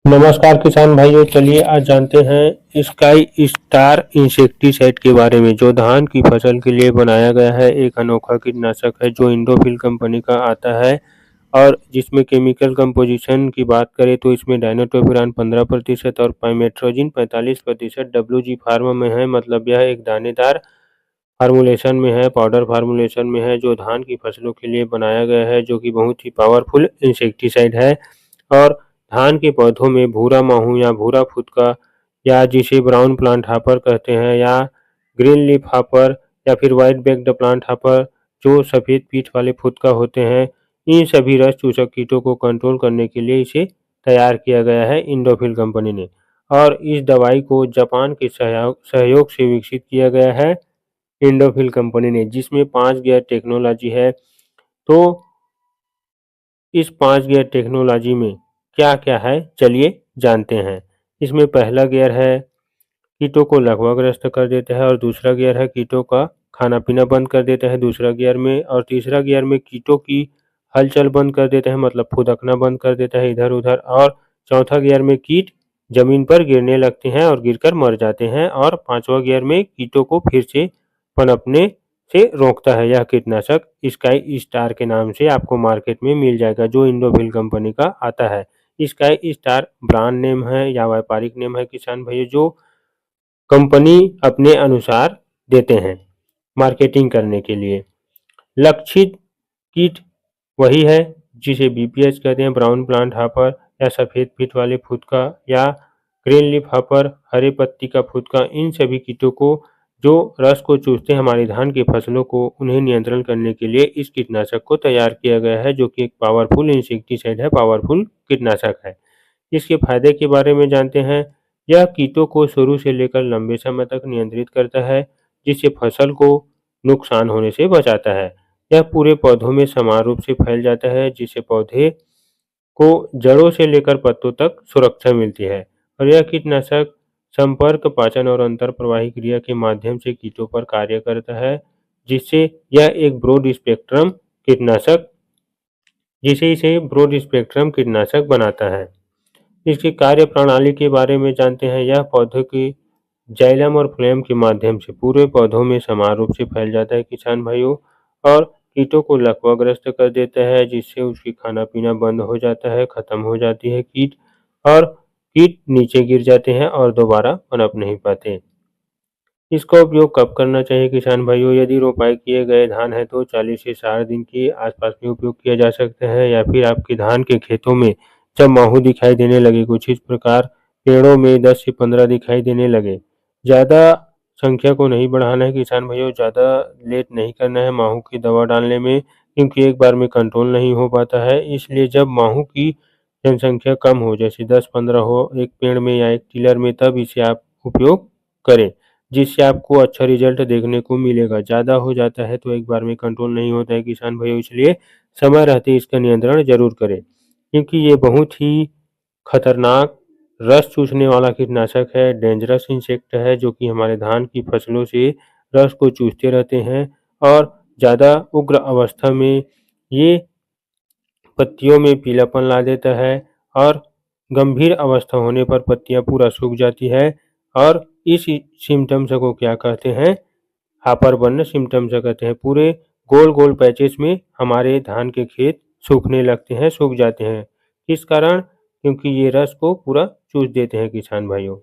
नमस्कार किसान भाइयों, चलिए आज जानते हैं स्काई स्टार इंसेक्टिसाइड के बारे में, जो धान की फसल के लिए बनाया गया है। एक अनोखा कीटनाशक है जो इंडोफिल कंपनी का आता है और जिसमें केमिकल कंपोजिशन की बात करें तो इसमें डायनोटोफिरान 15% और पाइमेट्रोजिन 45% डब्ल्यूजी फार्मा में है। मतलब यह एक दानेदार फार्मूलेशन में है, पाउडर फार्मूलेशन में है, जो धान की फसलों के लिए बनाया गया है, जो कि बहुत ही पावरफुल इंसेक्टिसाइड है। और धान के पौधों में भूरा माहू या भूरा फुदका या जिसे ब्राउन प्लांट हापर कहते हैं या ग्रीन लीफ हापर या फिर व्हाइट बैक्ड प्लांट हापर, जो सफ़ेद पीठ वाले फुदका होते हैं, इन सभी रस चूसक कीटों को कंट्रोल करने के लिए इसे तैयार किया गया है इंडोफिल कंपनी ने। और इस दवाई को जापान के सहयोग से विकसित किया गया है इंडोफिल कंपनी ने, जिसमें 5 गियर टेक्नोलॉजी है। तो इस 5 गियर टेक्नोलॉजी में क्या-क्या है, चलिए जानते हैं। इसमें पहला गियर है कीटों को लकवाग्रस्त कर देता है और दूसरा गियर है कीटों का खाना-पीना बंद कर देता है दूसरा गियर में, और तीसरा गियर में कीटों की हलचल बंद कर देता है, मतलब फुदकना बंद कर देता है इधर-उधर। और चौथा गियर में कीट जमीन पर गिरने लगते हैं और गिरकर मर जाते हैं, और पांचवा गियर में कीटों को फिर से पनपने से रोकता है। यह कीटनाशक स्काई स्टार के नाम से आपको मार्केट में मिल जाएगा, जो इंडोफिल कंपनी का आता है। स्काई स्टार ब्रांड नेम है या व्यापारिक नेम है किसान भाइयों, जो कंपनी अपने अनुसार देते हैं मार्केटिंग करने के लिए। लक्षित कीट वही है जिसे बीपीएच कहते हैं, ब्राउन प्लांट हापर या सफ़ेद पीठ वाले फुदका या ग्रीन लीफ हापर, हरे पत्ती का फुदका। इन सभी कीटों को जो रस को चूसते हैं हमारी धान की फसलों को, उन्हें नियंत्रण करने के लिए इस कीटनाशक को तैयार किया गया है, जो कि एक पावरफुल इंसेक्टिसाइड है, पावरफुल कीटनाशक है। इसके फायदे के बारे में जानते हैं। यह कीटों को शुरू से लेकर लंबे समय तक नियंत्रित करता है, जिससे फसल को नुकसान होने से बचाता है। यह पूरे पौधों में समान रूप से फैल जाता है, जिससे पौधे को जड़ों से लेकर पत्तों तक सुरक्षा मिलती है। और यह कीटनाशक संपर्क, पाचन और अंतर प्रवाही क्रिया के माध्यम से कीटों पर कार्य करता है, जिससे यह एक ब्रॉड स्पेक्ट्रम कीटनाशक जिसे इसे ब्रॉड स्पेक्ट्रम कीटनाशक बनाता है। इसकी कार्य प्रणाली के बारे में जानते हैं। यह पौधों की जाइलम और फ्लेम के माध्यम से पूरे पौधों में समान रूप से फैल जाता है किसान भाइयों, और कीटों को लकवाग्रस्त कर देता है, जिससे उसकी खाना पीना बंद हो जाता है, खत्म हो जाती है कीट, और कीट नीचे गिर जाते हैं और दोबारा पनप नहीं पाते। इसका उपयोग कब करना चाहिए किसान भाइयों? यदि रोपाई किए गए धान है तो 40 से 60 दिन के आसपास में उपयोग किया जा सकता है, या फिर आपके धान के खेतों में जब माहू दिखाई देने लगे, कुछ इस प्रकार पेड़ों में 10 से 15 दिखाई देने लगे। ज़्यादा संख्या को नहीं बढ़ाना है किसान भाइयों, ज़्यादा लेट नहीं करना है माहू की दवा डालने में, क्योंकि एक बार में कंट्रोल नहीं हो पाता है। इसलिए जब माहू की जनसंख्या कम हो, जैसे 10-15 हो एक पेड़ में या एक टिलर में, तब इसे आप उपयोग करें, जिससे आपको अच्छा रिजल्ट देखने को मिलेगा। ज़्यादा हो जाता है तो एक बार में कंट्रोल नहीं होता है किसान भाइयों, इसलिए समय रहते इसका नियंत्रण ज़रूर करें, क्योंकि ये बहुत ही खतरनाक रस चूसने वाला कीटनाशक है, डेंजरस इंसेक्ट है, जो कि हमारे धान की फसलों से रस को चूसते रहते हैं। और ज़्यादा उग्र अवस्था में ये पत्तियों में पीलापन ला देता है, और गंभीर अवस्था होने पर पत्तियां पूरा सूख जाती है। और इस सिम्टम्स को क्या कहते हैं? हापर बर्न सिम्टम्स कहते हैं। पूरे गोल-गोल पैचेस में हमारे धान के खेत सूखने लगते हैं, सूख जाते हैं। किस कारण? क्योंकि ये रस को पूरा चूस देते हैं किसान भाइयों।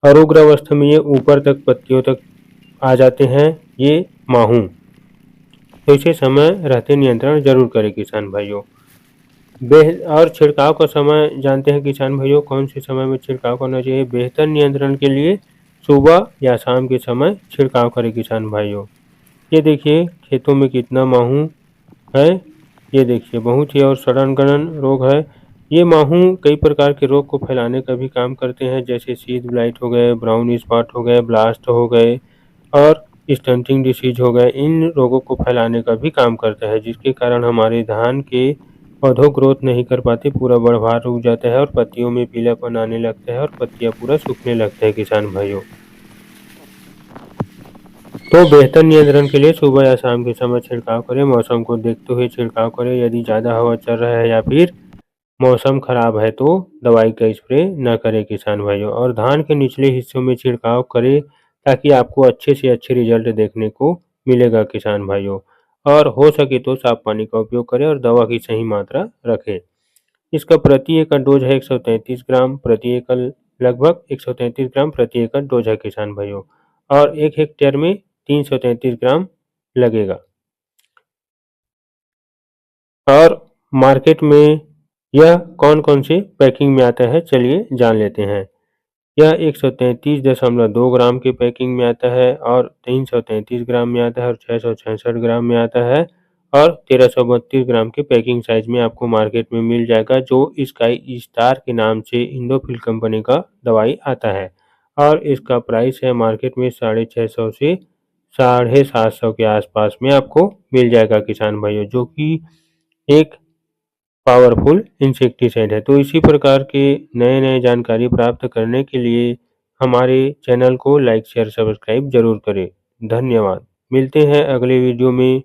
और उग्र अवस्था में ये ऊपर तक पत्तियों तक आ जाते हैं, ये माहू। तो इसे समय रहते नियंत्रण जरूर करें किसान भाइयों। और छिड़काव का समय जानते हैं किसान भाइयों, कौन से समय में छिड़काव करना चाहिए? बेहतर नियंत्रण के लिए सुबह या शाम के समय छिड़काव करें किसान भाइयों। ये देखिए खेतों में कितना माहू है, ये देखिए बहुत ही, और सड़न-गलन रोग है। ये माहू कई प्रकार के रोग को फैलाने का भी काम करते हैं, जैसे सीड ब्लाइट हो गए, ब्राउन स्पॉट हो गए, ब्लास्ट हो गए और स्टंटिंग डिसीज हो गए। इन रोगों को फैलाने का भी काम करता है, जिसके कारण हमारे धान के पौधों ग्रोथ नहीं कर पाते, पूरा बढ़वार रुक जाता है और पत्तियों में पीलापन आने लगता है और पत्तियां पूरा सूखने लगता है किसान भाइयों। तो बेहतर नियंत्रण के लिए सुबह या शाम के समय छिड़काव करें, मौसम को देखते हुए छिड़काव करें। यदि ज़्यादा हवा चल रहा है या फिर मौसम खराब है तो दवाई का स्प्रे न करें किसान भाइयों, और धान के निचले हिस्सों में छिड़काव करें ताकि आपको अच्छे से अच्छे रिजल्ट देखने को मिलेगा किसान भाइयों। और हो सके तो साफ पानी का उपयोग करें और दवा की सही मात्रा रखें। इसका प्रति एकड़ डोज है 133 ग्राम प्रति एकड़, लगभग 133 ग्राम प्रति एकड़ डोज है किसान भाइयों, और 1 हेक्टेयर में 333 ग्राम लगेगा। और मार्केट में यह कौन-कौन से पैकिंग में आता है, चलिए जान लेते हैं। यह 133.2 ग्राम की पैकिंग में आता है, और 333 ग्राम में आता है, और 666 ग्राम में आता है, और 1332 ग्राम के पैकिंग साइज में आपको मार्केट में मिल जाएगा, जो स्काई स्टार के नाम से इंडोफिल कंपनी का दवाई आता है। और इसका प्राइस है मार्केट में 650 से 750 के आसपास में आपको मिल जाएगा किसान भाइयों, जो कि एक पावरफुल इंसेक्टिसाइड है। तो इसी प्रकार के नए-नए जानकारी प्राप्त करने के लिए हमारे चैनल को लाइक, शेयर, सब्सक्राइब ज़रूर करें। धन्यवाद। मिलते हैं अगले वीडियो में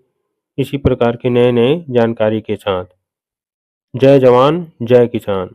इसी प्रकार के नए-नए जानकारी के साथ। जय जवान, जय किसान।